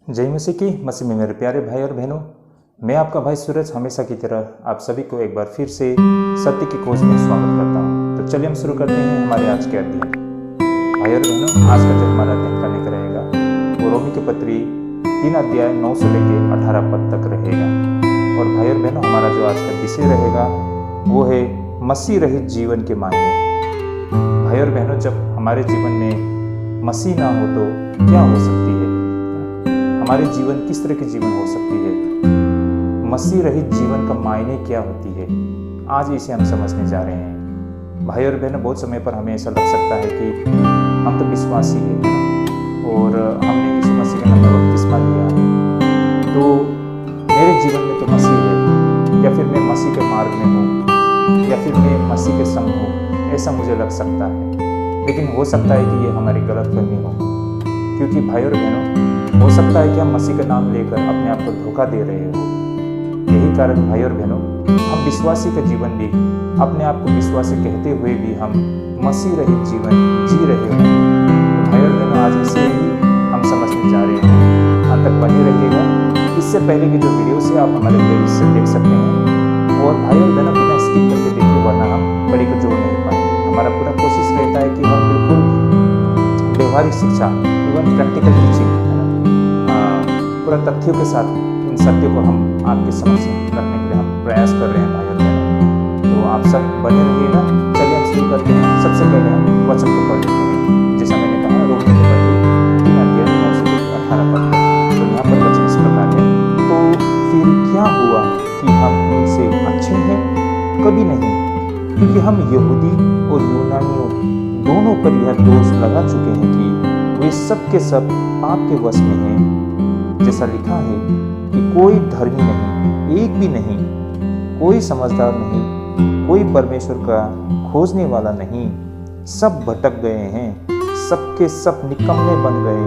जय मसीह की। मसीह में मेरे प्यारे भाई और बहनों, मैं आपका भाई सूरज हमेशा की तरह आप सभी को एक बार फिर से सत्य की खोज में स्वागत करता हूँ। तो चलिए हम शुरू करते हैं हमारे आज के अध्ययन। भाई और बहनों, आज का जो हमारा अध्ययन करने का रहेगा वो रोमी की पत्री 3 अध्याय 9 से लेके 18 पद तक रहेगा। और भाई और बहनों, हमारा जो आज का विषय रहेगा वो है मसीह रहित जीवन के मायने। भाई और बहनों, जब हमारे जीवन में मसीह ना हो तो क्या हो सकती है, हमारे जीवन किस तरह की जीवन हो सकती है, मसीह रहित जीवन का मायने क्या होती है, आज इसे हम समझने जा रहे हैं। भाई और बहनों, बहुत समय पर हमें ऐसा लग सकता है कि हम तो विश्वासी हैं और हमने यीशु मसीह के नाम में बपतिस्मा लिया है, तो मेरे जीवन में तो मसीह है, या फिर मैं मसीह के मार्ग में हूँ, या फिर मैं मसीह के संग हूँ, ऐसा मुझे लग सकता है। लेकिन हो सकता है कि ये हमारी गलतफहमी हो, क्योंकि भाई और बहनों, हो सकता है कि हम मसीह का नाम लेकर अपने आप को धोखा दे रहे हो। यही कारण भाई और बहनों, हम विश्वासी का जीवन भी, अपने आप को विश्वासी कहते हुए भी हम मसीह रहित जीवन जी रहे हैं। तो भाई और बहनों, आज इसे ही हम समझने जा रहे हैं। अंत तक बने रहिएगा। इससे पहले की जो वीडियो से आप हमारे प्लेलिस्ट से देख सकते हैं। और भाई और बहनों, बिना स्किप करके देखिए, वरना हम बड़ी को जोड़ नहीं पाएंगे। हमारा पूरा कोशिश रहता है कि हम बिल्कुल व्यवहारिक शिक्षा, इवन प्रैक्टिकल टीचिंग, पूरा तथ्यों के साथ इन सत्यों को हम आपके समक्ष रखने के लिए हम प्रयास कर रहे हैं भाई और बहनों। तो आप सब बने रहिएगा। चलिए हम शुरू करते हैं। सबसे पहले हम वचन को पढ़ लेते हैं। जैसा मैंने कहा, रोमी की पत्री 3 अध्याय 9 से 18 पद। तो यहाँ पर वचन इस प्रकार है, तो फिर क्या हुआ कि हम इनसे अच्छे हैं? कभी नहीं, क्योंकि हम यहूदी और यूनानियों दोनों पर यह दोष लगा चुके हैं कि वे सब के सब पाप के वश में हैं। जैसा लिखा है कि कोई धर्मी नहीं, एक भी नहीं, कोई समझदार नहीं, कोई परमेश्वर का खोजने वाला नहीं, सब भटक गए हैं, सबके सब निकम्मे बन गए,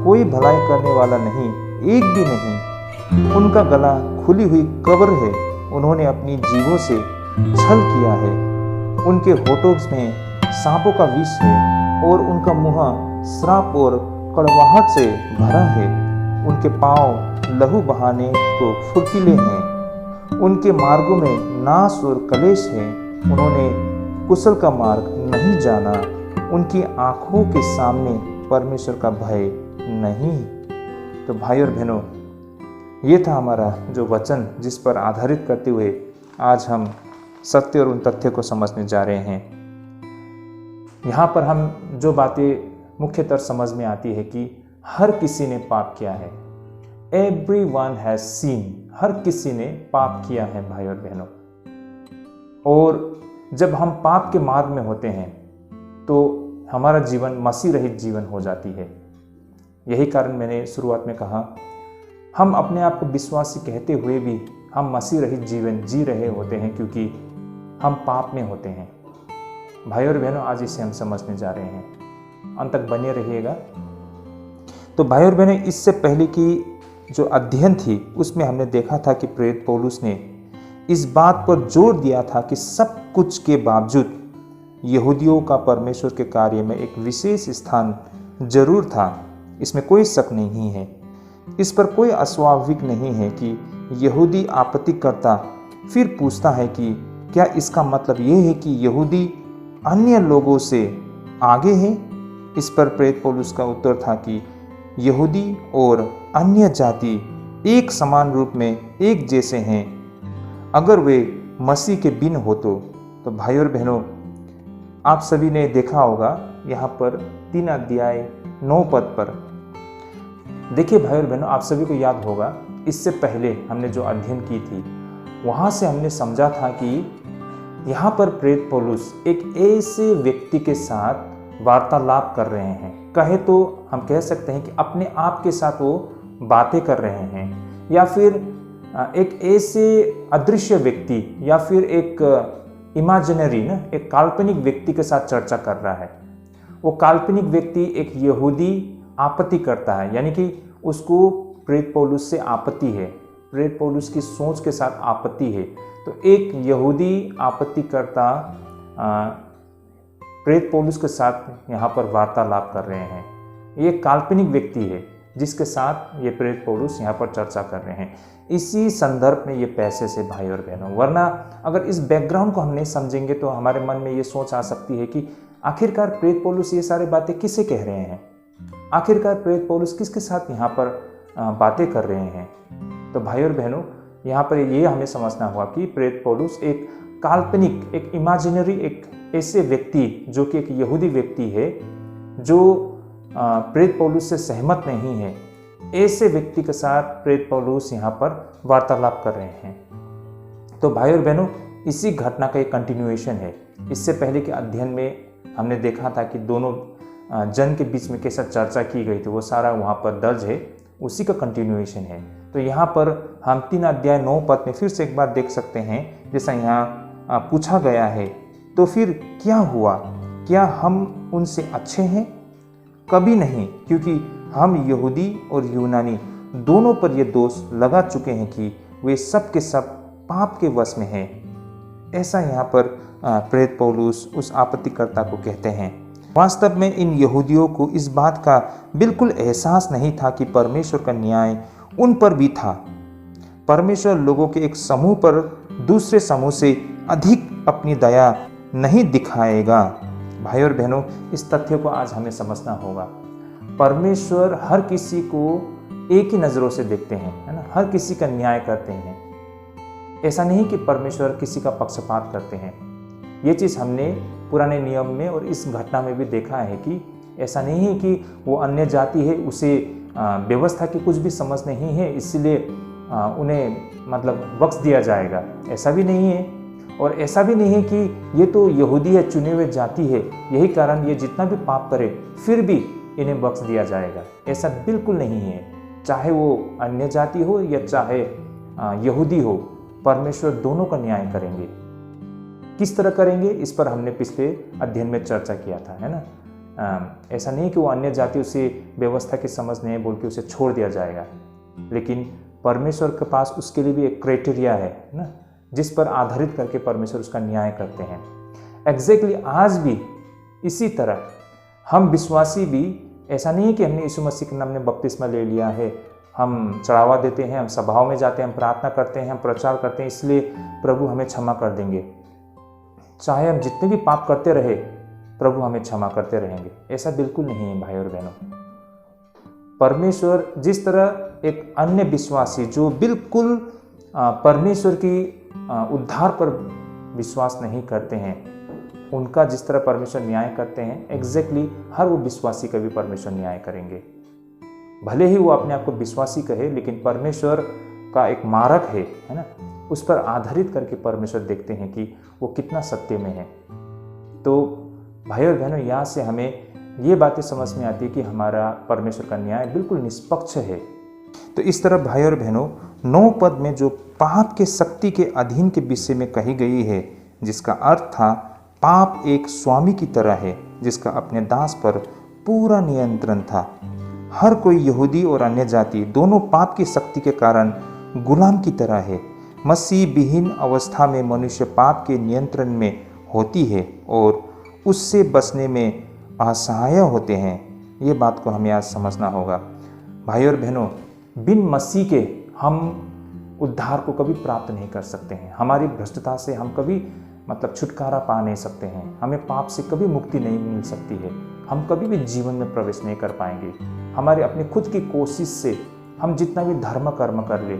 कोई भलाई करने वाला नहीं, एक भी नहीं। उनका गला खुली हुई कब्र है, उन्होंने अपनी जीभों से छल किया है, उनके होठों में सांपों का विष है और उनका मुंह श्राप और कड़वाहट से भरा है। उनके पांव लहू बहाने को फुर्तीले हैं, उनके मार्गों में नाश और कलेश है, उन्होंने कुशल का मार्ग नहीं जाना, उनकी आंखों के सामने परमेश्वर का भय नहीं। तो भाई और बहनों, ये था हमारा जो वचन, जिस पर आधारित करते हुए आज हम सत्य और उन तथ्यों को समझने जा रहे हैं। यहाँ पर हम जो बातें मुख्यतः समझ में आती है कि हर किसी ने पाप किया है। Everyone has sinned, हर किसी ने पाप किया है भाई और बहनों। और जब हम पाप के मार्ग में होते हैं तो हमारा जीवन मसीह रहित जीवन हो जाती है। यही कारण मैंने शुरुआत में कहा, हम अपने आप को विश्वासी कहते हुए भी हम मसीह रहित जीवन जी रहे होते हैं, क्योंकि हम पाप में होते हैं। भाई और बहनों, आज इसे हम समझने जा रहे हैं। अंत तक बने रहिएगा। तो भाई और बहनों, इससे पहले की जो अध्ययन थी उसमें हमने देखा था कि प्रेरित पौलुस ने इस बात पर जोर दिया था कि सब कुछ के बावजूद यहूदियों का परमेश्वर के कार्य में एक विशेष स्थान जरूर था। इसमें कोई शक नहीं है, इस पर कोई अस्वाभाविक नहीं है कि यहूदी आपत्ति करता फिर पूछता है कि क्या इसका मतलब ये है कि यहूदी अन्य लोगों से आगे हैं? इस पर प्रेरित पौलुस का उत्तर था कि यहूदी और अन्य जाति एक समान रूप में एक जैसे हैं, अगर वे मसीह के बिन हो तो भाई और बहनों, आप सभी ने देखा होगा यहाँ पर 3 अध्याय 9 पद पर। देखिए भाई और बहनों, आप सभी को याद होगा, इससे पहले हमने जो अध्ययन की थी वहाँ से हमने समझा था कि यहाँ पर प्रेरित पौलुस एक ऐसे व्यक्ति के साथ वार्तालाप कर रहे हैं। कहे तो हम कह सकते हैं कि अपने आप के साथ वो बातें कर रहे हैं, या फिर एक ऐसे अदृश्य व्यक्ति, या फिर एक इमेजिनरी एक काल्पनिक व्यक्ति के साथ चर्चा कर रहा है। वो काल्पनिक व्यक्ति एक यहूदी आपत्ति करता है, यानी कि उसको प्रेरित पौलुस से आपत्ति है, प्रेरित पौलुस की सोच के साथ आपत्ति है। तो एक यहूदी आपत्ति करता प्रेरित पौलुस के साथ यहाँ पर वार्तालाप कर रहे हैं। ये काल्पनिक व्यक्ति है जिसके साथ ये प्रेरित पौलुस यहाँ पर चर्चा कर रहे हैं। इसी संदर्भ में ये पैसे से भाई और बहनों, वरना अगर इस बैकग्राउंड को हम नहीं समझेंगे तो हमारे मन में ये सोच आ सकती है कि आखिरकार प्रेरित पौलुस ये सारी बातें किसे कह रहे हैं, आखिरकार प्रेरित पौलुस किसके साथ यहाँ पर बातें कर रहे हैं। तो भाई और बहनों, यहाँ पर ये हमें समझना हुआ कि प्रेरित पौलुस एक काल्पनिक, एक इमेजिनरी, एक ऐसे व्यक्ति जो कि एक यहूदी व्यक्ति है जो प्रेरित पौलुस से सहमत नहीं है, ऐसे व्यक्ति के साथ प्रेरित पौलुस यहाँ पर वार्तालाप कर रहे हैं। तो भाई और बहनों, इसी घटना का एक कंटिन्यूएशन है। इससे पहले के अध्ययन में हमने देखा था कि दोनों जन के बीच में कैसा चर्चा की गई थी, वो सारा वहाँ पर दर्ज है, उसी का कंटिन्यूएशन है। तो यहाँ पर हम 3 अध्याय 9 पद में फिर से एक बार देख सकते हैं, जैसा यहाँ पूछा गया है, तो फिर क्या हुआ, क्या हम उनसे अच्छे हैं? कभी नहीं, क्योंकि हम यहूदी और यूनानी दोनों पर ये दोष लगा चुके हैं कि वे सब के सब पाप के वश में हैं। ऐसा यहाँ पर प्रेरित पौलुस उस आपत्तिकर्ता को कहते हैं। वास्तव में इन यहूदियों को इस बात का बिल्कुल एहसास नहीं था कि परमेश्वर का न्याय उन पर भी था। परमेश्वर लोगों के एक समूह पर दूसरे समूह से अधिक अपनी दया नहीं दिखाएगा। भाई और बहनों, इस तथ्य को आज हमें समझना होगा। परमेश्वर हर किसी को एक ही नज़रों से देखते हैं, है ना, हर किसी का न्याय करते हैं। ऐसा नहीं कि परमेश्वर किसी का पक्षपात करते हैं। ये चीज़ हमने पुराने नियम में और इस घटना में भी देखा है कि ऐसा नहीं है कि वो अन्य जाति है, उसे व्यवस्था की कुछ भी समझ नहीं है, इसलिए उन्हें मतलब बख्श दिया जाएगा। ऐसा भी नहीं है। और ऐसा भी नहीं है कि ये तो यहूदी है, चुने हुए जाति है, यही कारण ये जितना भी पाप करे फिर भी इन्हें बख्श दिया जाएगा। ऐसा बिल्कुल नहीं है। चाहे वो अन्य जाति हो या चाहे यहूदी हो, परमेश्वर दोनों का न्याय करेंगे। किस तरह करेंगे, इस पर हमने पिछले अध्ययन में चर्चा किया था, है ना। ऐसा नहीं कि वो अन्य जाति उसे व्यवस्था की समझ नहीं बोल के उसे छोड़ दिया जाएगा, लेकिन परमेश्वर के पास उसके लिए भी एक क्राइटेरिया है ना, जिस पर आधारित करके परमेश्वर उसका न्याय करते हैं। एग्जैक्टली आज भी इसी तरह हम विश्वासी भी, ऐसा नहीं है कि हमने यीशु मसीह के नाम में बपतिस्मा ले लिया है, हम चढ़ावा देते हैं, हम सभाओं में जाते हैं, हम प्रार्थना करते हैं, हम प्रचार करते हैं, इसलिए प्रभु हमें क्षमा कर देंगे। चाहे हम जितने भी पाप करते रहे, प्रभु हमें क्षमा करते रहेंगे। ऐसा बिल्कुल नहीं है भाई और बहनों। परमेश्वर जिस तरह एक अन्य विश्वासी जो बिल्कुल परमेश्वर की उद्धार पर विश्वास नहीं करते हैं, उनका जिस तरह परमेश्वर न्याय करते हैं, एग्जैक्टली हर वो विश्वासी का भी परमेश्वर न्याय करेंगे। भले ही वो अपने आप को विश्वासी कहे, लेकिन परमेश्वर का एक मार्ग है ना, उस पर आधारित करके परमेश्वर देखते हैं कि वो कितना सत्य में है। तो भाई और बहनों, यहाँ से हमें ये बातें समझ में आती है कि हमारा परमेश्वर का न्याय बिल्कुल निष्पक्ष है। तो इस तरह भाई और बहनों, 9 पद में जो पाप के शक्ति के अधीन के विषय में कही गई है, जिसका अर्थ था पाप एक स्वामी की तरह है जिसका अपने दास पर पूरा नियंत्रण था। हर कोई यहूदी और अन्य जाति दोनों पाप की शक्ति के कारण गुलाम की तरह है। मसीह विहीन अवस्था में मनुष्य पाप के नियंत्रण में होती है और उससे बचने में असहाय होते हैं। ये बात को हमें आज समझना होगा। भाई और बहनों, बिन मसीह के हम उद्धार को कभी प्राप्त नहीं कर सकते हैं। हमारी भ्रष्टता से हम कभी छुटकारा पा नहीं सकते हैं। हमें पाप से कभी मुक्ति नहीं मिल सकती है। हम कभी भी जीवन में प्रवेश नहीं कर पाएंगे। हमारे अपने खुद की कोशिश से हम जितना भी धर्म कर्म कर ले,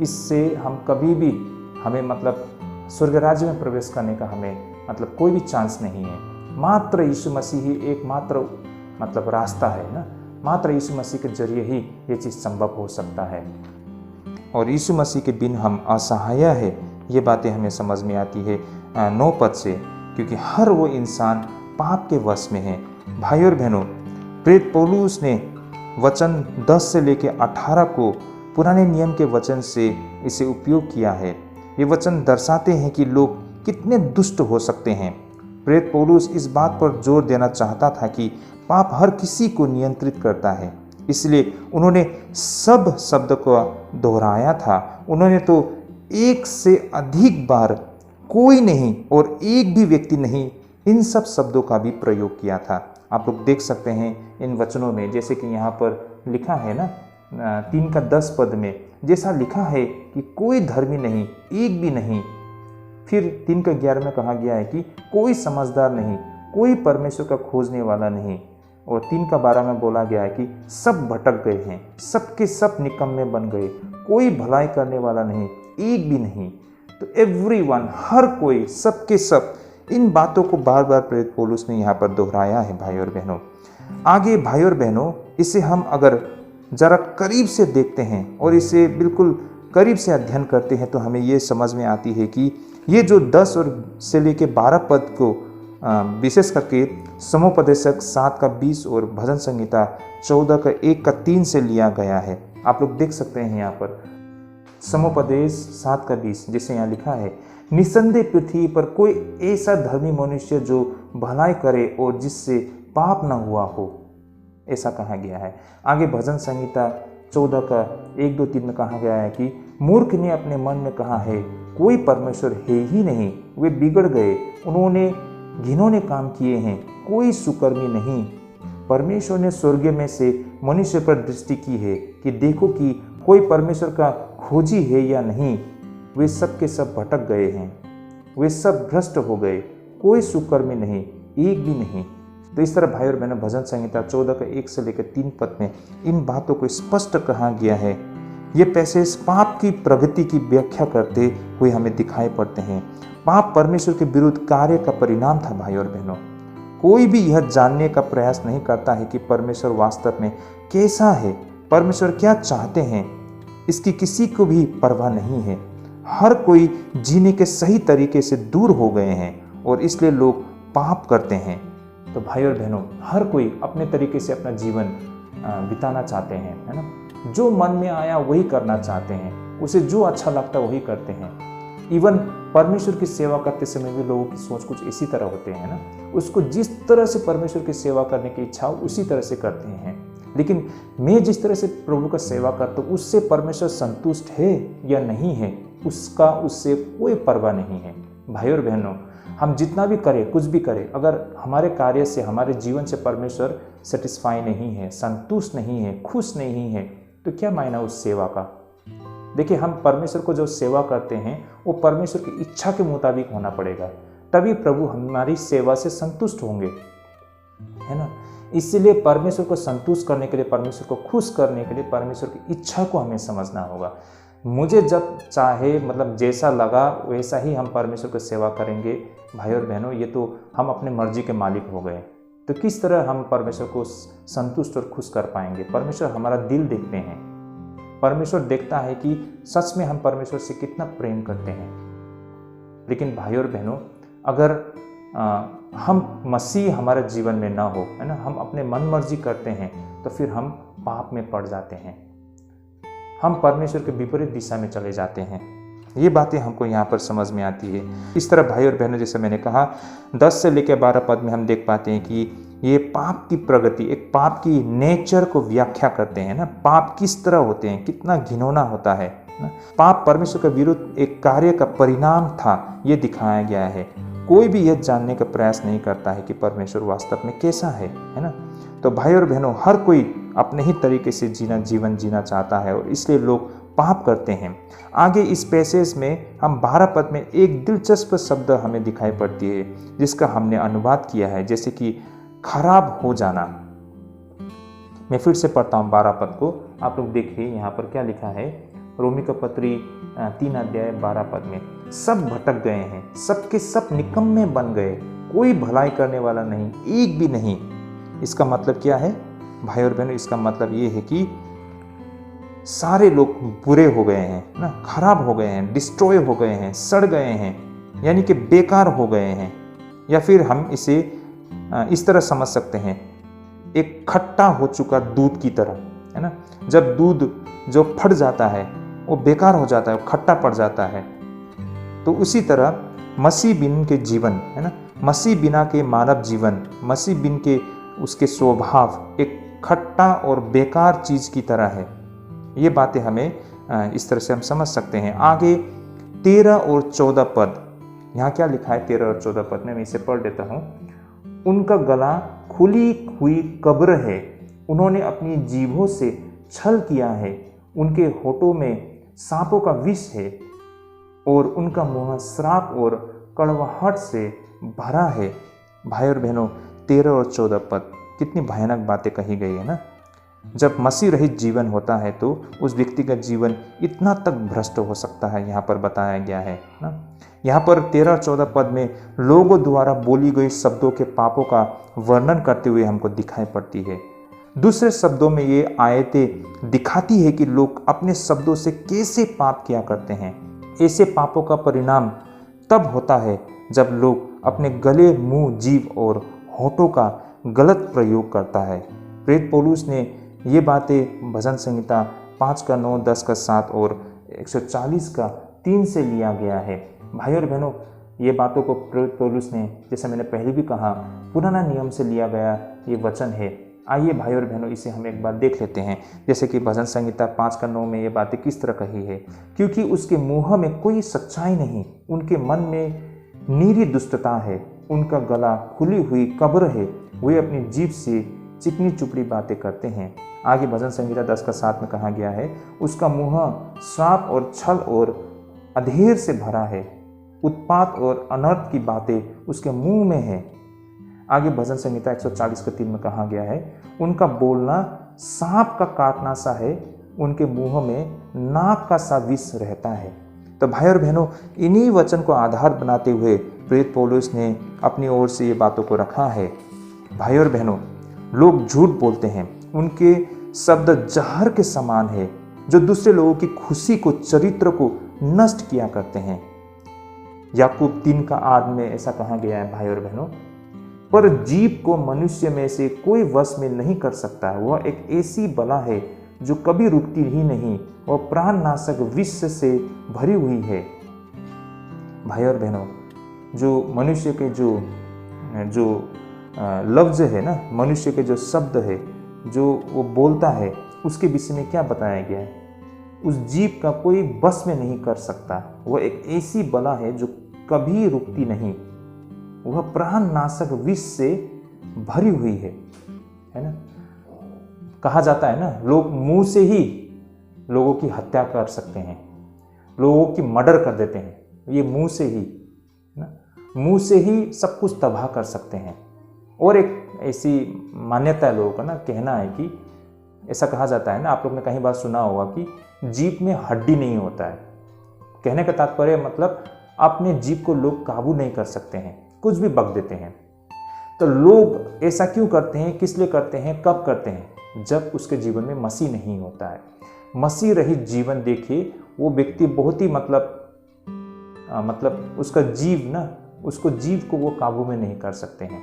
इससे हम कभी भी हमें स्वर्ग राज्य में प्रवेश करने का हमें कोई भी चांस नहीं है। मात्र यीशु मसीह ही एकमात्र रास्ता है ना। मात्र यीशु मसीह के जरिए ही ये चीज़ संभव हो सकता है। और यीशु मसीह के बिन हम असहाय है, ये बातें हमें समझ में आती है 9 पद से, क्योंकि हर वो इंसान पाप के वश में है। भाई और बहनों, प्रेरित पौलुस ने वचन 10 से लेकर 18 को पुराने नियम के वचन से इसे उपयोग किया है। ये वचन दर्शाते हैं कि लोग कितने दुष्ट हो सकते हैं। प्रेरित पौलुस इस बात पर जोर देना चाहता था कि पाप हर किसी को नियंत्रित करता है, इसलिए उन्होंने सब शब्द को दोहराया था। उन्होंने तो एक से अधिक बार कोई नहीं और एक भी व्यक्ति नहीं, इन सब शब्दों का भी प्रयोग किया था। आप लोग देख सकते हैं इन वचनों में, जैसे कि यहाँ पर लिखा है ना 3:10 पद में, जैसा लिखा है कि कोई धर्मी नहीं, एक भी नहीं। फिर 3:11 में कहा गया है कि कोई समझदार नहीं, कोई परमेश्वर का खोजने वाला नहीं। और 3:12 में बोला गया है कि सब भटक गए हैं, सबके सब निकम्मे बन गए, कोई भलाई करने वाला नहीं, एक भी नहीं। तो एवरीवन, हर कोई, सबके सब, इन बातों को बार बार प्रेरित पौलुस ने यहाँ पर दोहराया है भाई और बहनों। आगे भाई और बहनों, इसे हम अगर जरा करीब से देखते हैं और इसे बिल्कुल करीब से अध्ययन करते हैं तो हमें ये समझ में आती है कि ये जो 10 और से लेके 12 पद को विशेष करके समोपदेशक 7:20 और भजन संहिता 14:1-3 से लिया गया है। आप लोग देख सकते हैं यहाँ पर समोपदेश 7:20, जैसे यहाँ लिखा है, निसंदेह पृथ्वी पर कोई ऐसा धर्मी मनुष्य जो भलाई करे और जिससे पाप न हुआ हो, ऐसा कहा गया है। आगे भजन संहिता 14:1-2-3 में कहा गया है कि मूर्ख ने अपने मन में कहा है कोई परमेश्वर है ही नहीं, वे बिगड़ गए, उन्होंने घिनौने काम किए हैं, कोई सुकर्मी नहीं। परमेश्वर ने स्वर्ग में से मनुष्य पर दृष्टि की है कि देखो कि कोई परमेश्वर का खोजी है या नहीं। वे सब के सब भटक गए हैं, वे सब भ्रष्ट हो गए, कोई सुकर्मी नहीं, एक भी नहीं। तो इस तरह भाई और बहनों, भजन संहिता 14:1 से लेकर 3 पद में इन बातों को स्पष्ट कहा गया है। ये पैसेज पाप की प्रगति की व्याख्या करते हुए हमें दिखाई पड़ते हैं। पाप परमेश्वर के विरुद्ध कार्य का परिणाम था भाई और बहनों। कोई भी यह जानने का प्रयास नहीं करता है कि परमेश्वर वास्तव में कैसा है, परमेश्वर क्या चाहते हैं, इसकी किसी को भी परवाह नहीं है। हर कोई जीने के सही तरीके से दूर हो गए हैं और इसलिए लोग पाप करते हैं। तो भाई और बहनों, हर कोई अपने तरीके से अपना जीवन बिताना चाहते हैं, है ना। जो मन में आया वही करना चाहते हैं, उसे जो अच्छा लगता वही करते हैं। इवन परमेश्वर की सेवा करते समय भी लोगों की सोच कुछ इसी तरह होते हैं ना। उसको जिस तरह से परमेश्वर की सेवा करने की इच्छा हो उसी तरह से करते हैं। लेकिन मैं जिस तरह से प्रभु का सेवा करता हूँ उससे परमेश्वर संतुष्ट है या नहीं है, उसका उससे कोई परवाह नहीं है। भाई और बहनों, हम जितना भी करें, कुछ भी करें, अगर हमारे कार्य से, हमारे जीवन से परमेश्वर सेटिस्फाई नहीं है, संतुष्ट नहीं है, खुश नहीं है, तो क्या मायना उस सेवा का। देखिए, हम परमेश्वर को जो सेवा करते हैं वो परमेश्वर की इच्छा के मुताबिक होना पड़ेगा, तभी प्रभु हमारी सेवा से संतुष्ट होंगे, है ना। इसलिए परमेश्वर को संतुष्ट करने के लिए, परमेश्वर को खुश करने के लिए परमेश्वर की इच्छा को हमें समझना होगा। मुझे जब चाहे, मतलब जैसा लगा वैसा ही हम परमेश्वर की सेवा करेंगे भाई और बहनों, ये तो हम अपने मर्जी के मालिक हो गए। तो किस तरह हम परमेश्वर को संतुष्ट और खुश कर पाएंगे। परमेश्वर हमारा दिल देखते हैं, परमेश्वर देखता है कि सच में हम परमेश्वर से कितना प्रेम करते हैं। लेकिन भाई और बहनों, अगर हम मसीह हमारे जीवन में ना हो, है ना, हम अपने मन मर्जी करते हैं, तो फिर हम पाप में पड़ जाते हैं, हम परमेश्वर के विपरीत दिशा में चले जाते हैं। ये बातें हमको यहाँ पर समझ में आती है। इस तरह भाई और बहनों, जैसे मैंने कहा 10 से लेकर 12 पद में हम देख पाते हैं कि ये पाप की प्रगति, एक पाप की नेचर को व्याख्या करते हैं ना। पाप किस तरह होते हैं, कितना घिनौना होता है ना। पाप परमेश्वर के विरुद्ध एक कार्य का परिणाम था, ये दिखाया गया है। कोई भी यह जानने का प्रयास नहीं करता है कि परमेश्वर वास्तव में कैसा है ना। तो भाई और बहनों, हर कोई अपने ही तरीके से जीवन जीना चाहता है और इसलिए लोग पाप करते हैं। आगे इस पैसेज में हम 12 पद में एक दिलचस्प शब्द हमें दिखाई पड़ती है, जिसका हमने अनुवाद किया है, जैसे कि खराब हो जाना। मैं फिर से पढ़ता हूँ 12 पद को, आप लोग देखिए यहाँ पर क्या लिखा है। रोमी का पत्री 3:12 पद में, सब भटक गए हैं, सबके सब निकम्मे बन गए, कोई भलाई करने वाला नहीं, एक भी नहीं। इसका मतलब क्या है भाई और बहनों? इसका मतलब ये है कि सारे लोग बुरे हो गए हैं ना, खराब हो गए हैं, डिस्ट्रॉय हो गए हैं, सड़ गए हैं, यानी कि बेकार हो गए हैं। या फिर हम इसे इस तरह समझ सकते हैं, एक खट्टा हो चुका दूध की तरह, है ना। जब दूध जो फट जाता है वो बेकार हो जाता है, खट्टा पड़ जाता है। तो उसी तरह मसीह बिन के जीवन, है ना, मसीह बिना के मानव जीवन, मसीह बिन के उसके स्वभाव एक खट्टा और बेकार चीज की तरह है। ये बातें हमें इस तरह से हम समझ सकते हैं। आगे 13 और 14 पद, यहाँ क्या लिखा है 13 और 14 पद में, मैं इसे पढ़ देता हूँ। उनका गला खुली हुई कब्र है, उन्होंने अपनी जीभों से छल किया है, उनके होठों में सांपों का विष है और उनका मुंह श्राप और कड़वाहट से भरा है। भाई और बहनों, 13 और 14 पद, कितनी भयानक बातें कही गई है ना। जब मसीह रहित जीवन होता है तो उस व्यक्ति का जीवन इतना तक भ्रष्ट हो सकता है, यहाँ पर बताया गया है ना। यहाँ पर 13 और 14 पद में लोगों द्वारा बोली गई शब्दों के पापों का वर्णन करते हुए हमको दिखाई पड़ती है। दूसरे शब्दों में ये आयतें दिखाती है कि लोग अपने शब्दों से कैसे पाप किया करते हैं। ऐसे पापों का परिणाम तब होता है जब लोग अपने गले, मुंह, जीभ और होठों का गलत प्रयोग करता है। प्रेरित पौलुस ने ये बातें भजन संहिता 5 का 9, 10 का 7 और 140 का 3 से लिया गया है। भाई और बहनों, ये बातों को प्रेरित पौलुस ने, जैसे मैंने पहले भी कहा, पुराना नियम से लिया गया ये वचन है। आइए भाई और बहनों, इसे हम एक बार देख लेते हैं। जैसे कि भजन संहिता 5 का 9 में ये बातें किस तरह कही है। क्योंकि उसके मुँह में कोई सच्चाई नहीं, उनके मन में नीरी दुष्टता है, उनका गला खुली हुई कब्र है, वे अपनी जीभ से चिकनी चुपड़ी बातें करते हैं। आगे भजन संहिता 10 का 7 में कहा गया है, उसका मुँह श्राप और छल और अधेर से भरा है, उत्पात और अनर्थ की बातें उसके मुंह में है। आगे भजन संहिता 140 का 3 में कहा गया है, उनका बोलना सांप का काटना सा है, उनके मुंह में नाक का सा विष रहता है। तो भाई और बहनों, इन्हीं वचन को आधार बनाते हुए प्रेरित पौलुस ने अपनी ओर से ये बातों को रखा है। भाई और बहनों, लोग झूठ बोलते हैं, उनके शब्द जहर के समान है, जो दूसरे लोगों की खुशी को, चरित्र को नष्ट किया करते हैं। याकूब 3 का 8 में ऐसा कहा गया है, भाई और बहनों, पर जीभ को मनुष्य में से कोई वश में नहीं कर सकता है, वह एक ऐसी बला है जो कभी रुकती ही नहीं, वह प्राणनाशक विष से भरी हुई है। भाई और बहनों, जो मनुष्य के जो लफ्ज है ना, मनुष्य के जो शब्द है, जो वो बोलता है, उसके विषय में क्या बताया गया है। उस जीभ का कोई बस में नहीं कर सकता, वह एक ऐसी बला है जो कभी रुकती नहीं, वह प्राणनाशक विष से भरी हुई है ना। कहा जाता है ना, लोग मुंह से ही लोगों की हत्या कर सकते हैं, लोगों की मर्डर कर देते हैं, ये मुंह से ही ना, मुंह से ही सब कुछ तबाह कर सकते हैं। और एक ऐसी मान्यता है लोगों का ना, कहना है कि ऐसा कहा जाता है ना, आप लोग ने कहीं बार सुना होगा कि जीभ में हड्डी नहीं होता है। कहने का तात्पर्य मतलब अपने जीभ को लोग काबू नहीं कर सकते हैं, कुछ भी बक देते हैं। तो लोग ऐसा क्यों करते हैं, किस लिए करते हैं, कब करते हैं? जब उसके जीवन में मसीह नहीं होता है। मसीह रहित जीवन देखिए, वो व्यक्ति बहुत ही मतलब उसका जीव ना, उसको जीव को वो काबू में नहीं कर सकते हैं।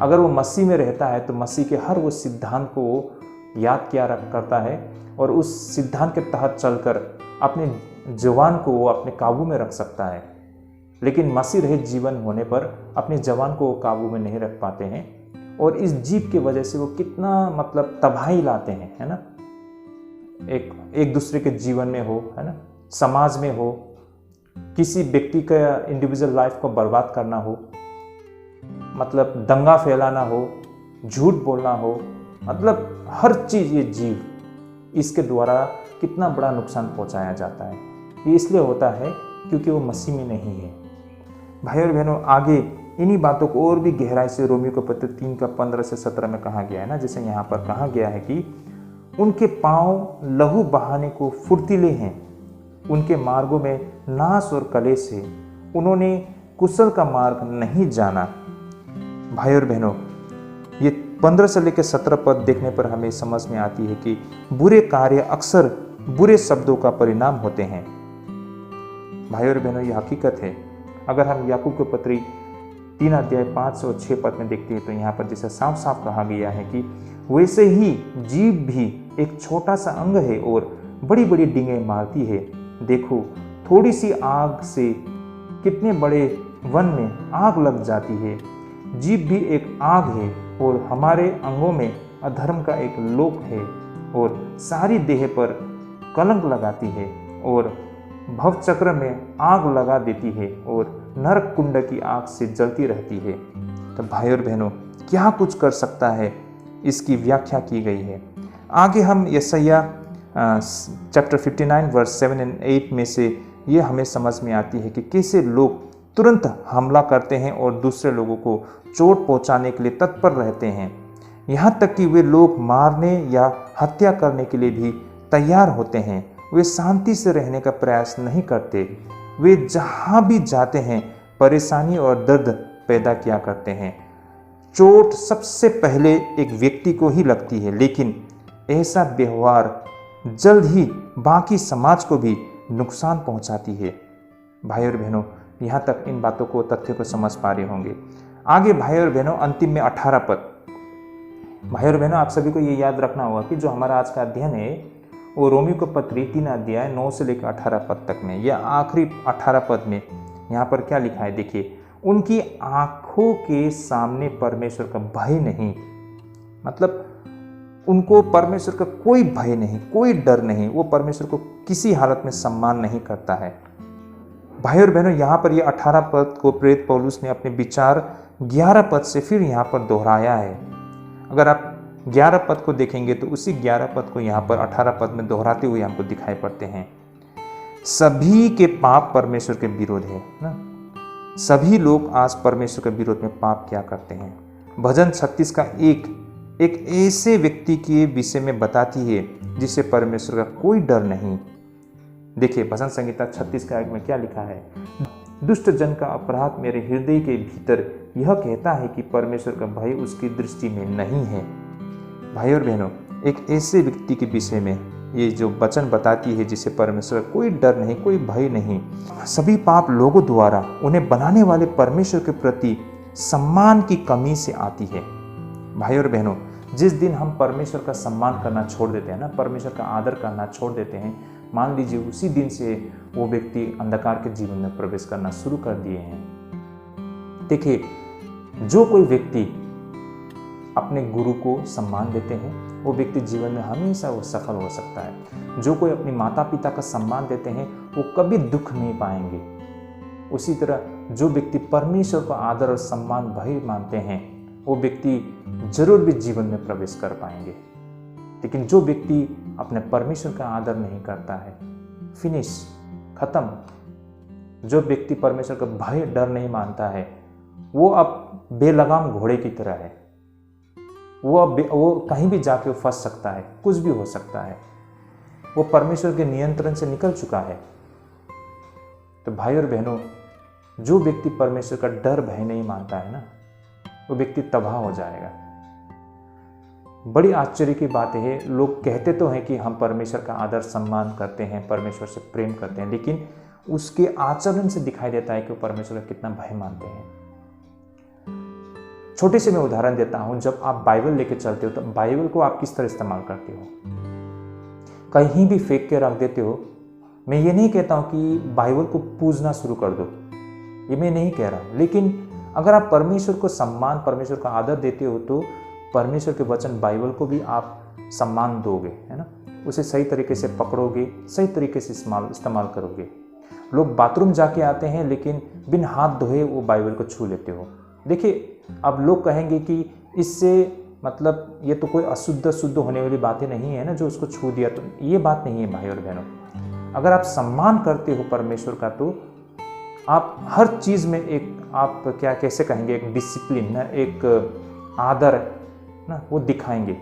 अगर वो मसीह में रहता है तो मसीह के हर वो सिद्धांत को वो याद किया करता है और उस सिद्धांत के तहत चलकर अपने जवान को वो अपने काबू में रख सकता है। लेकिन मसीह रहित जीवन होने पर अपने जवान को वो काबू में नहीं रख पाते हैं और इस जीव की वजह से वो कितना मतलब तबाही लाते हैं, है ना। एक दूसरे के जीवन में हो, है ना, समाज में हो, किसी व्यक्ति का इंडिविजुअल लाइफ को बर्बाद करना हो, मतलब दंगा फैलाना हो, झूठ बोलना हो, मतलब हर चीज़ ये जीव इसके द्वारा कितना बड़ा नुकसान पहुंचाया जाता है। ये इसलिए होता है क्योंकि वो मसीह में नहीं है। भाई और बहनों, आगे इन्हीं बातों को और भी गहराई से रोमियो के पत्र 3 का 15 से 17 में कहा गया है ना। जैसे यहाँ पर कहा गया है कि उनके पाँव लहू बहाने को फुर्तीले हैं, उनके मार्गों में नाश और कलेश है, उन्होंने कुशल का मार्ग नहीं जाना। भाई और बहनों, ये 15 से लेकर 17 पद देखने पर हमें समझ में आती है कि बुरे कार्य अक्सर बुरे शब्दों का परिणाम होते हैं। भाई और बहनों, ये हकीकत है। अगर हम याकूब के पत्री 3 अध्याय 5 और 6 पद में देखते हैं तो यहाँ पर जैसे साफ साफ कहा गया है कि वैसे ही जीभ भी एक छोटा सा अंग है और बड़ी बड़ी डींगे मारती है। देखो, थोड़ी सी आग से कितने बड़े वन में आग लग जाती है। जीभ भी एक आग है और हमारे अंगों में अधर्म का एक लोक है और सारी देह पर कलंक लगाती है और भवचक्र में आग लगा देती है और नरक कुंड की आग से जलती रहती है। तो भाई और बहनों, क्या कुछ कर सकता है इसकी व्याख्या की गई है। आगे हम यशायाह चैप्टर 59 वर्स 7 और 8 में से ये हमें समझ में आती है कि कैसे लोग तुरंत हमला करते हैं और दूसरे लोगों को चोट पहुंचाने के लिए तत्पर रहते हैं। यहाँ तक कि वे लोग मारने या हत्या करने के लिए भी तैयार होते हैं। वे शांति से रहने का प्रयास नहीं करते। वे जहाँ भी जाते हैं परेशानी और दर्द पैदा किया करते हैं। चोट सबसे पहले एक व्यक्ति को ही लगती है, लेकिन ऐसा व्यवहार जल्द ही बाकी समाज को भी नुकसान पहुंचाती है। भाई और बहनों, यहाँ तक इन बातों को, तथ्य को समझ पा रहे होंगे। आगे भाई और बहनों, अंतिम में 18 पद। भाई और बहनों, आप सभी को ये याद रखना होगा कि जो हमारा आज का अध्ययन है वो रोमियो को पत्री 3 अध्याय 9 से लेकर 18 पद तक में, या आखिरी 18 पद में यहाँ पर क्या लिखा है देखिए। उनकी आंखों के सामने परमेश्वर का भय नहीं, मतलब उनको परमेश्वर का कोई भय नहीं, कोई डर नहीं। वो परमेश्वर को किसी हालत में सम्मान नहीं करता है। भाई और बहनों, यहाँ पर ये 18 पद को प्रेरित पौलुस ने अपने विचार 11 पद से फिर यहाँ पर दोहराया है। अगर आप 11 पद को देखेंगे तो उसी 11 पद को यहाँ पर 18 पद में दोहराते हुए हमको दिखाई पड़ते हैं। सभी के पाप परमेश्वर के विरोध है ना। सभी लोग आज परमेश्वर के विरोध में पाप क्या करते हैं। भजन 36 का एक ऐसे व्यक्ति के विषय में बताती है जिसे परमेश्वर का कोई डर नहीं। देखिए भजन संहिता 36 का 1 में क्या लिखा है। दुष्ट जन का अपराध मेरे हृदय के भीतर यह कहता है कि परमेश्वर का भय उसकी दृष्टि में नहीं है। भाई और बहनों, एक ऐसे व्यक्ति के विषय में ये जो वचन बताती है जिसे परमेश्वर का कोई डर नहीं, कोई भय नहीं। सभी पाप लोगों द्वारा उन्हें बनाने वाले परमेश्वर के प्रति सम्मान की कमी से आती है। भाई और बहनों, जिस दिन हम परमेश्वर का सम्मान करना छोड़ देते हैं ना, परमेश्वर का आदर करना छोड़ देते हैं, मान लीजिए उसी दिन से वो व्यक्ति अंधकार के जीवन में प्रवेश करना शुरू कर दिए हैं। देखिए, जो कोई व्यक्ति अपने गुरु को सम्मान देते हैं वो व्यक्ति जीवन में हमेशा वो सफल हो सकता है। जो कोई अपने माता पिता का सम्मान देते हैं वो कभी दुख नहीं पाएंगे। उसी तरह जो व्यक्ति परमेश्वर का आदर और सम्मान भय मानते हैं वो व्यक्ति जरूर भी जीवन में प्रवेश कर पाएंगे। लेकिन जो व्यक्ति अपने परमेश्वर का आदर नहीं करता है, फिनिश, खत्म। जो व्यक्ति परमेश्वर का भय डर नहीं मानता है वो अब बेलगाम घोड़े की तरह है। वो कहीं भी जाके फंस सकता है, कुछ भी हो सकता है। वो परमेश्वर के नियंत्रण से निकल चुका है। तो भाई और बहनों, जो व्यक्ति परमेश्वर का डर भय नहीं मानता है ना, वो व्यक्ति तबाह हो जाएगा। बड़ी आश्चर्य की बात है, लोग कहते तो हैं कि हम परमेश्वर का आदर सम्मान करते हैं, परमेश्वर से प्रेम करते हैं, लेकिन उसके आचरण से दिखाई देता है कि वो परमेश्वर का कितना भय मानते हैं। छोटे से मैं उदाहरण देता हूं। जब आप बाइबल लेके चलते हो तो बाइबल को आप किस तरह इस्तेमाल करते हो? कहीं भी फेंक के रख देते हो। मैं ये नहीं कहता हूं कि बाइबल को पूजना शुरू कर दो, ये मैं नहीं कह रहा, लेकिन अगर आप परमेश्वर को सम्मान, परमेश्वर का आदर देते हो तो परमेश्वर के वचन बाइबल को भी आप सम्मान दोगे, है ना। उसे सही तरीके से पकड़ोगे, सही तरीके से इस्तेमाल करोगे। लोग बाथरूम जाके आते हैं लेकिन बिन हाथ धोए वो बाइबल को छू लेते हो। देखिए, अब लोग कहेंगे कि इससे मतलब ये तो कोई अशुद्ध शुद्ध होने वाली बातें नहीं है ना, जो उसको छू दिया। तो ये बात नहीं है भाई और बहनों। अगर आप सम्मान करते हो परमेश्वर का तो आप हर चीज़ में एक, आप क्या कैसे कहेंगे, एक डिसिप्लिन ना, एक आदर ना, वो दिखाएंगे।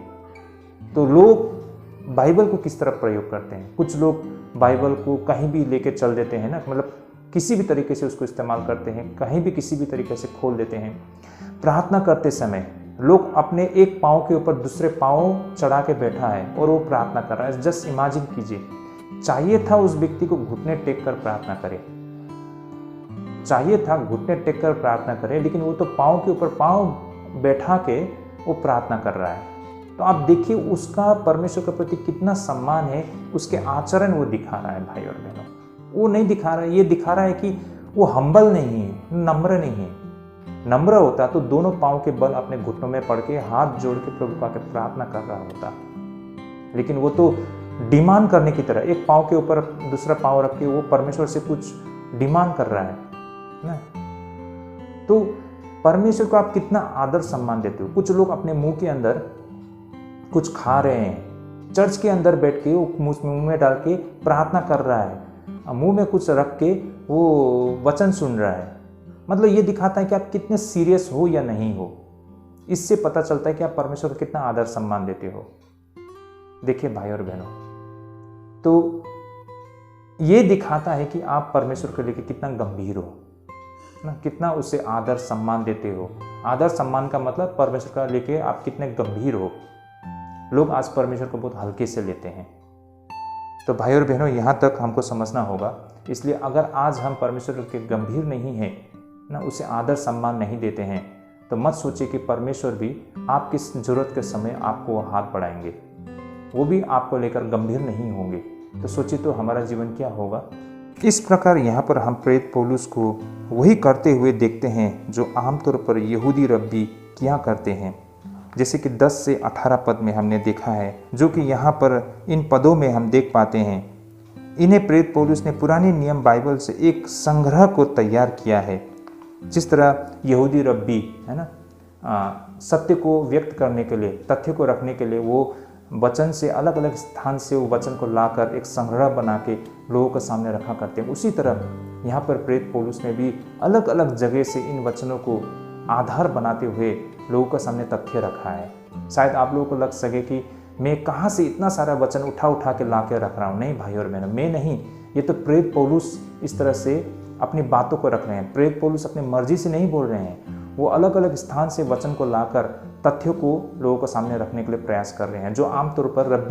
तो लोग बाइबल को किस तरह प्रयोग करते हैं? कुछ लोग बाइबल को कहीं भी लेके चल देते हैं ना, मतलब किसी भी तरीके से उसको इस्तेमाल करते हैं, कहीं भी किसी भी तरीके से खोल देते हैं। प्रार्थना करते समय लोग अपने एक पाँव के ऊपर दूसरे पाँव चढ़ा के बैठा है और वो प्रार्थना कर रहा है। जस्ट इमेजिन कीजिए, चाहिए था उस व्यक्ति को घुटने टेक कर प्रार्थना करे, चाहिए था घुटने टेक कर प्रार्थना करे, लेकिन वो तो पाँव के ऊपर पाँव बैठा के वो प्रार्थना कर रहा है। तो आप देखिए उसका परमेश्वर के प्रति कितना सम्मान है, उसके आचरण वो दिखा रहा है। भाई और बहनों, वो नहीं दिखा रहा है, ये दिखा रहा है कि वो हम्बल नहीं है, नम्र नहीं है। नम्र होता तो दोनों पाँव के बल अपने घुटनों में पड़ के हाथ जोड़ के प्रभु का प्रार्थना कर रहा होता, लेकिन वो तो डिमांड करने की तरह एक पाँव के ऊपर दूसरा पाँव रख के वो परमेश्वर से कुछ डिमांड कर रहा है ना। तो परमेश्वर को आप कितना आदर सम्मान देते हो? कुछ लोग अपने मुंह के अंदर कुछ खा रहे हैं, चर्च के अंदर बैठ के वो मुंह में डाल के प्रार्थना कर रहा है, मुंह में कुछ रख के वो वचन सुन रहा है। मतलब ये दिखाता है कि आप कितने सीरियस हो या नहीं हो। इससे पता चलता है कि आप परमेश्वर को कितना आदर सम्मान देते हो। देखिए भाई और बहनों, तो ये दिखाता है कि आप परमेश्वर को लेकर कितना गंभीर हो ना, कितना उसे आदर सम्मान देते हो। आदर सम्मान का मतलब परमेश्वर का लेके आप कितने गंभीर हो। लोग आज परमेश्वर को बहुत हल्के से लेते हैं। तो भाई और बहनों, यहाँ तक हमको समझना होगा। इसलिए अगर आज हम परमेश्वर के गंभीर नहीं हैं ना, उसे आदर सम्मान नहीं देते हैं, तो मत सोचिए कि परमेश्वर भी आपकी जरूरत के समय आपको हाथ बढ़ाएंगे, वो भी आपको लेकर गंभीर नहीं होंगे। तो सोचिए तो हमारा जीवन क्या होगा। इस प्रकार यहाँ पर हम प्रेरित पौलुस को वही करते हुए देखते हैं जो आमतौर पर यहूदी रब्बी किया करते हैं। जैसे कि 10 से 18 पद में हमने देखा है, जो कि यहाँ पर इन पदों में हम देख पाते हैं। इन्हें प्रेरित पौलुस ने पुराने नियम बाइबल से एक संग्रह को तैयार किया है। जिस तरह यहूदी रब्बी है ना, सत्य को व्यक्त करने के लिए, तथ्य को रखने के लिए वो वचन से अलग अलग स्थान से वो वचन को लाकर एक संग्रह बना के लोगों के सामने रखा करते हैं, उसी तरह यहाँ पर प्रेरित पौलुस ने भी अलग अलग जगह से इन वचनों को आधार बनाते हुए लोगों के सामने तथ्य रखा है। शायद आप लोगों को लग सके कि मैं कहाँ से इतना सारा वचन उठा के ला के रख रहा हूँ। नहीं भाई और बहनों, मैं नहीं, ये तो प्रेरित पौलुस इस तरह से अपनी बातों को रख रहे हैं। प्रेरित पौलुस अपनी मर्जी से नहीं बोल रहे हैं, वो अलग अलग स्थान से वचन को लाकर तथ्यों को लोगों के सामने रखने के लिए प्रयास कर रहे हैं। जो आमतौर पर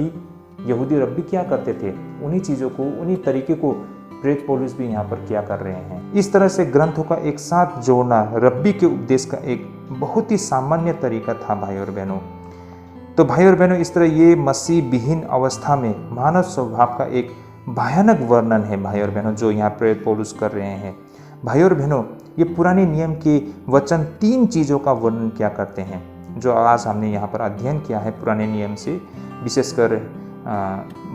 यहूदी रब्बी क्या करते थे, उन्हीं चीज़ों को, उन्हीं तरीके को प्रेरित पौलुस भी यहाँ पर क्या कर रहे हैं। इस तरह से ग्रंथों का एक साथ जोड़ना रब्बी के उपदेश का एक बहुत ही सामान्य तरीका था भाई और बहनों। तो भाई और बहनों, इस तरह ये मसीह विहीन अवस्था में मानव स्वभाव का एक भयानक वर्णन है भाई और बहनों, जो यहाँ प्रेरित पौलुस कर रहे हैं। भाई और बहनों, ये पुराने नियम के वचन 3 चीज़ों का वर्णन क्या करते हैं, जो आज हमने यहाँ पर अध्ययन किया है पुराने नियम से, विशेषकर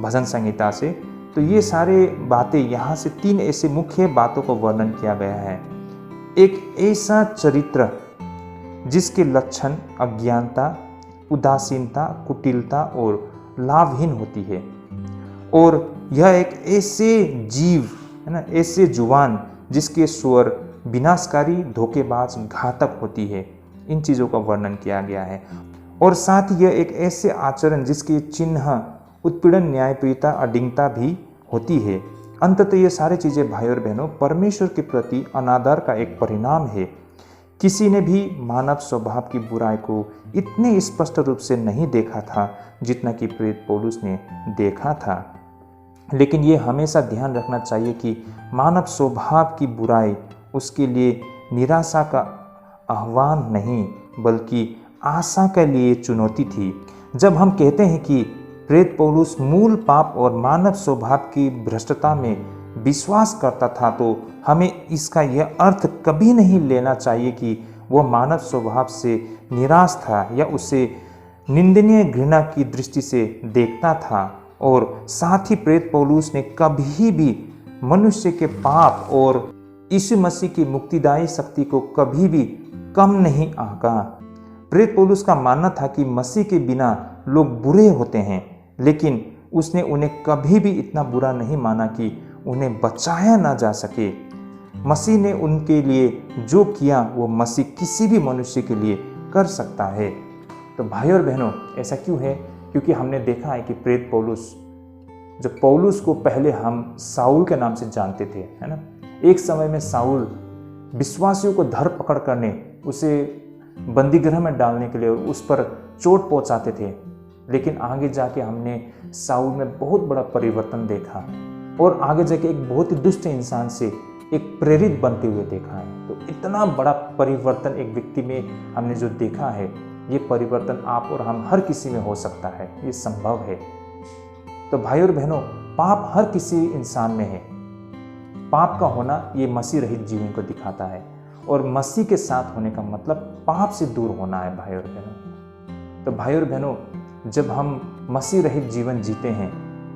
भजन संहिता से। तो ये सारे बातें यहाँ से 3 ऐसे मुख्य बातों को वर्णन किया गया है। एक ऐसा चरित्र जिसके लक्षण अज्ञानता, उदासीनता, कुटिलता और लाभहीन होती है, और यह एक ऐसे जीव है ना, ऐसे जुबान जिसके स्वर विनाशकारी, धोखेबाज, घातक होती है। इन चीज़ों का वर्णन किया गया है। और साथ ही यह एक ऐसे आचरण जिसके चिन्ह उत्पीड़न, न्यायप्रियता, अडिंगता भी होती है। अंततः ये सारी चीज़ें भाई और बहनों परमेश्वर के प्रति अनादर का एक परिणाम है। किसी ने भी मानव स्वभाव की बुराई को इतने स्पष्ट रूप से नहीं देखा था जितना कि प्रेरित पौलुस ने देखा था। लेकिन ये हमेशा ध्यान रखना चाहिए कि मानव स्वभाव की बुराई उसके लिए निराशा का आह्वान नहीं, बल्कि आशा के लिए चुनौती थी। जब हम कहते हैं कि प्रेरित पौलुस मूल पाप और मानव स्वभाव की भ्रष्टता में विश्वास करता था, तो हमें इसका यह अर्थ कभी नहीं लेना चाहिए कि वह मानव स्वभाव से निराश था या उसे निंदनीय घृणा की दृष्टि से देखता था। और साथ ही प्रेरित पौलुस ने कभी भी मनुष्य के पाप और यीशु मसीह की मुक्तिदायी शक्ति को कभी भी कम नहीं आंका। प्रेरित पौलुस का मानना था कि मसीह के बिना लोग बुरे होते हैं, लेकिन उसने उन्हें कभी भी इतना बुरा नहीं माना कि उन्हें बचाया ना जा सके। मसीह ने उनके लिए जो किया वो मसीह किसी भी मनुष्य के लिए कर सकता है। तो भाई और बहनों, ऐसा क्यों है? क्योंकि हमने देखा है कि प्रेरित पौलुस, जो पौलुस को पहले हम साउल के नाम से जानते थे, है ना, एक समय में साउल विश्वासियों को धर पकड़ करने, उसे बंदीगृह में डालने के लिए उस पर चोट पहुंचाते थे। लेकिन आगे जाके हमने साउल में बहुत बड़ा परिवर्तन देखा और आगे जाके एक बहुत ही दुष्ट इंसान से एक प्रेरित बनते हुए देखा है। तो इतना बड़ा परिवर्तन एक व्यक्ति में हमने जो देखा है, ये परिवर्तन आप और हम हर किसी में हो सकता है, ये संभव है। तो भाई और बहनों, पाप हर किसी इंसान में है। पाप का होना ये मसीह रहित जीवन को दिखाता है, और मसीह के साथ होने का मतलब पाप से दूर होना है भाई और बहनों। तो भाई और बहनों, जब हम मसीह रहित जीवन जीते हैं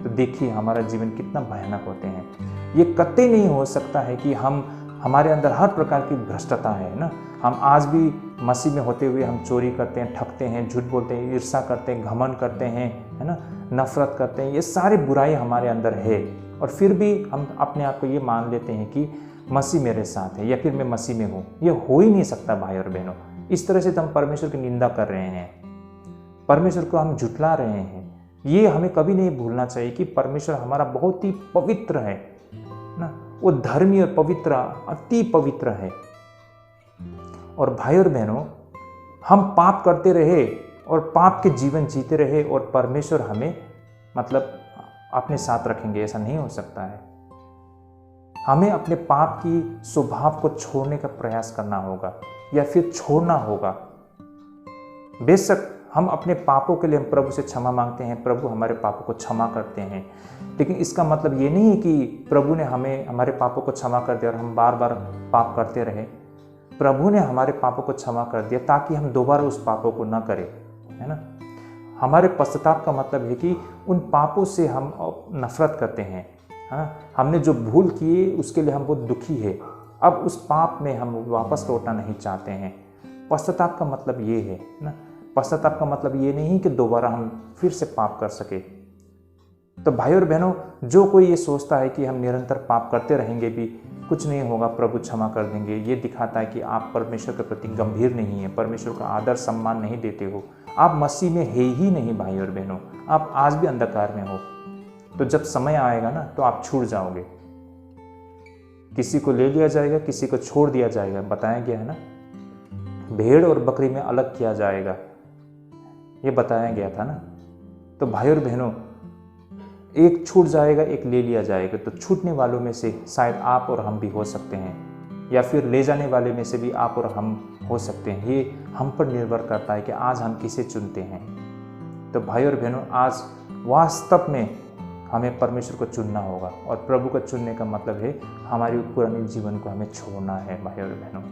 तो देखिए हमारा जीवन कितना भयानक होते हैं। ये कतई नहीं हो सकता है कि हमारे अंदर हर प्रकार की भ्रष्टता है ना, हम आज भी मसीह में होते हुए हम चोरी करते हैं, ठगते हैं, झूठ बोलते हैं, ईर्ष्या करते हैं, घमंड करते हैं, है ना, नफरत करते हैं। ये सारी बुराई हमारे अंदर है और फिर भी हम अपने आप को ये मान लेते हैं कि मसीह मेरे साथ है या फिर मैं मसीह में हूँ। ये हो ही नहीं सकता भाई और बहनों। इस तरह से तो हम परमेश्वर की निंदा कर रहे हैं, परमेश्वर को हम झुठला रहे हैं। ये हमें कभी नहीं भूलना चाहिए कि परमेश्वर हमारा बहुत ही पवित्र है ना, वो धर्मी और पवित्र, अति पवित्र है। और भाई और बहनों, हम पाप करते रहे और पाप के जीवन जीते रहे और परमेश्वर हमें मतलब अपने साथ रखेंगे, ऐसा नहीं हो सकता है। हमें अपने पाप की स्वभाव को छोड़ने का प्रयास करना होगा या फिर छोड़ना होगा। बेशक हम अपने पापों के लिए हम प्रभु से क्षमा मांगते हैं, प्रभु हमारे पापों को क्षमा करते हैं, लेकिन इसका मतलब ये नहीं है कि प्रभु ने हमें हमारे पापों को क्षमा कर दिया और हम बार बार पाप करते रहे। प्रभु ने हमारे पापों को क्षमा कर दिया ताकि हम दोबारा उस पापों को न करें, है ना। हमारे पश्चाताप का मतलब है कि उन पापों से हम नफरत करते हैं, है ना। हमने जो भूल किए उसके लिए हम बहुत दुखी है, अब उस पाप में हम वापस लौटना नहीं चाहते हैं। पश्चाताप का मतलब ये है ना। पश्चाताप का मतलब ये नहीं कि दोबारा हम फिर से पाप कर सके। तो भाई और बहनों, जो कोई ये सोचता है कि हम निरंतर पाप करते रहेंगे भी कुछ नहीं होगा, प्रभु क्षमा कर देंगे, ये दिखाता है कि आप परमेश्वर के प्रति गंभीर नहीं है, परमेश्वर का आदर सम्मान नहीं देते हो, आप मसीह में है ही नहीं। भाई और बहनों, आप आज भी अंधकार में हो। तो जब समय आएगा ना तो आप छूट जाओगे। किसी को ले लिया जाएगा, किसी को छोड़ दिया जाएगा, बताया गया है ना। भेड़ और बकरी में अलग किया जाएगा, ये बताया गया था ना। तो भाई और बहनों, एक छूट जाएगा, एक ले लिया जाएगा। तो छूटने वालों में से शायद आप और हम भी हो सकते हैं, या फिर ले जाने वाले में से भी आप और हम हो सकते हैं। ये हम पर निर्भर करता है कि आज हम किसे चुनते हैं। तो भाई और बहनों, आज वास्तव में हमें परमेश्वर को चुनना होगा, और प्रभु को चुनने का मतलब है हमारी पुराने जीवन को हमें छोड़ना है। भाई और बहनों,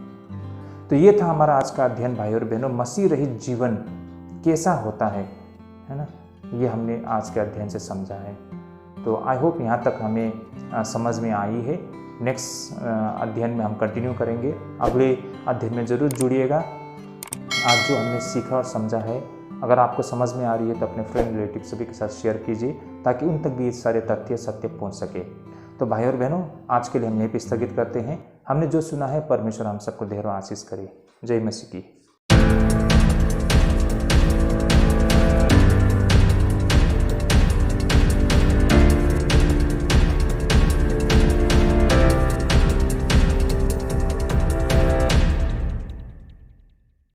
तो ये था हमारा आज का अध्ययन। भाई और बहनों, मसीह रहित जीवन कैसा होता है ना, ये हमने आज के अध्ययन से समझा है। तो आई होप यहाँ तक हमें समझ में आई है। नेक्स्ट अध्ययन में हम कंटिन्यू करेंगे। अगले अध्ययन में ज़रूर जुड़िएगा। आज जो हमने सीखा और समझा है, अगर आपको समझ में आ रही है तो अपने फ्रेंड रिलेटिव सभी के साथ शेयर कीजिए, ताकि उन तक भी ये सारे तथ्य सत्य पहुँच सके। तो भाई और बहनों, आज के लिए हम यहीं पर स्थगित करते हैं। हमने जो सुना है, परमेश्वर हम सबको ढेरों आशीष करे। जय मसीह की।